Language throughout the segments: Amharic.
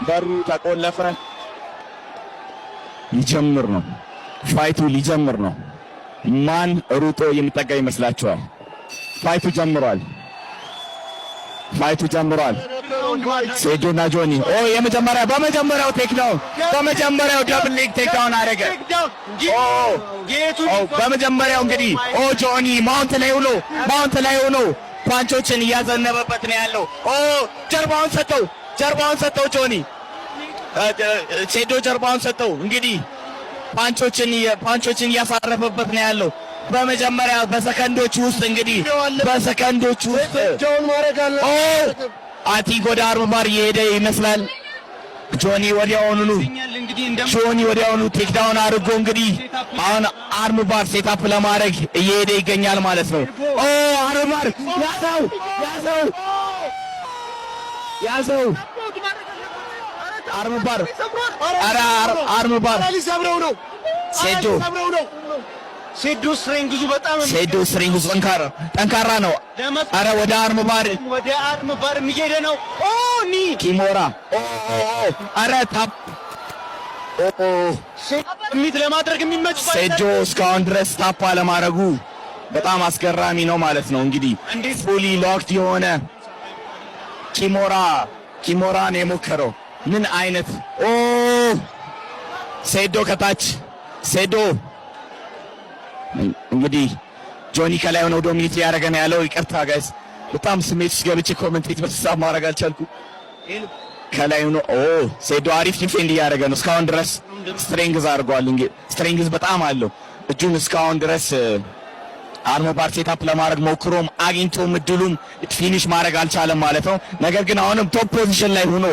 በሩ ተቆለፈ። ሊጀምር ነው ፋይቱ ሊጀምር ነው። ማን ሩጦ የሚጠጋ ይመስላችኋል? ፋይቱ ጀምሯል። ፋይቱ ጀምሯል። ሴዶና ጆኒ በመጀመሪያው ቴክዳውን በመጀመሪያው ደብል ሌግ ቴክዳውን አደረገ። በመጀመሪያው እንግዲህ ጆኒ ማውንት ላይ ሆኖ ፓንቾችን እያዘነበበት ነው ያለው። ጀርባውን ሰጠው ጆኒ ሴዶ ጀርባውን ሰጠው። እንግዲህ ፓንቾችን እያሳረፈበት ነው ያለው። በመጀመሪያ በሰከንዶች ውስጥ አቲንግ ወደ አርምባር እየሄደ ይመስላል። ጆኒ ወዲያውኑ ቴክዳውን አድርጎ እንግዲህ አሁን አርምባር ሴታፕ ለማድረግ እየሄደ ይገኛል ማለት ነው። አርምባር ያዘው አርምባር ሴዶ ስትሪንግዙ ጠንካራ ነው። አረ ወደ አርምባር የሚሄደ ነው። ኪሞራ አረ ታፕ ሚት ለማድረግ የሚመች ሴዶ እስካሁን ድረስ ታፕ አለማድረጉ በጣም አስገራሚ ነው ማለት ነው። እንግዲህ ፉሊ ሎክድ የሆነ ኪሞራን የሞከረው ምን አይነት ሴዶ ከታች እንግዲህ ጆኒ ከላይ ሆኖ ዶሚኔት ያደረገ ነው ያለው። ይቅርታ ጋይስ በጣም ስሜት ውስጥ ገብቼ ኮሜንቴት በተሳብ ማድረግ አልቻልኩም። ከላይ ሆኖ ሴዶ አሪፍ ዲፌንድ እያደረገ ነው። እስካሁን ድረስ ስትሪንግዝ አድርጓል። እንግዲህ ስትሪንግዝ በጣም አለው እጁን እስካሁን ድረስ አርምባር ሴታፕ ለማድረግ ሞክሮም አግኝቶም እድሉም ፊኒሽ ማድረግ አልቻለም ማለት ነው። ነገር ግን አሁንም ቶፕ ፖዚሽን ላይ ሆኖ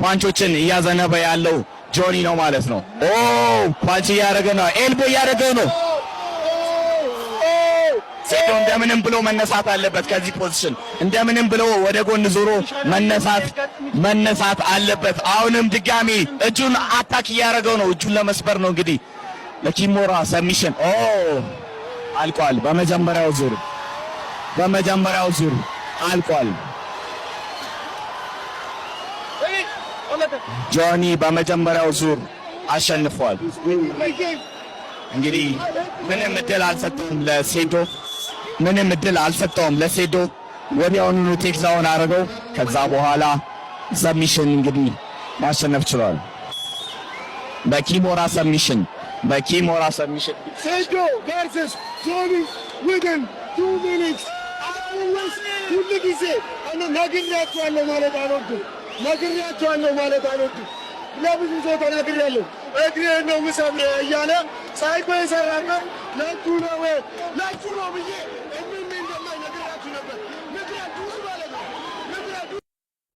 ፓንቾችን እያዘነበ ያለው ጆኒ ነው ማለት ነው። ፓንች እያደረገ ነው፣ ኤልቦ እያደረገው ነው። ሴዶ እንደምንም ብሎ መነሳት አለበት ከዚህ ፖዚሽን፣ እንደምንም ብሎ ወደ ጎን ዞሮ መነሳት አለበት። አሁንም ድጋሚ እጁን አታክ እያደረገው ነው፣ እጁን ለመስበር ነው። እንግዲህ ለኪሞራ ሰብሚሽን አልቋል። በመጀመሪያው ዙር አልቋል። ጆኒ በመጀመሪያው ዙር አሸንፏል። እንግዲህ ምንም እድል አልሰጠውም ለሴዶ ወዲያውኑ ቴክዛውን አደረገው። ከዛ በኋላ ሰብሚሽን እንግዲህ ማሸነፍ ችሏል። በኪሞራ ሰብሚሽን ሴዶ versus ጆኒ within 2 minutes ሁሉ ጊዜ ነግሬያቸዋለሁ ማለት አልወድም። ለብዙ ሰው ተናግሬያለሁ። እግሬን ነው የምሰብረው እያለ ሳይኮ የሰራና ለእጁ ነው ብዬ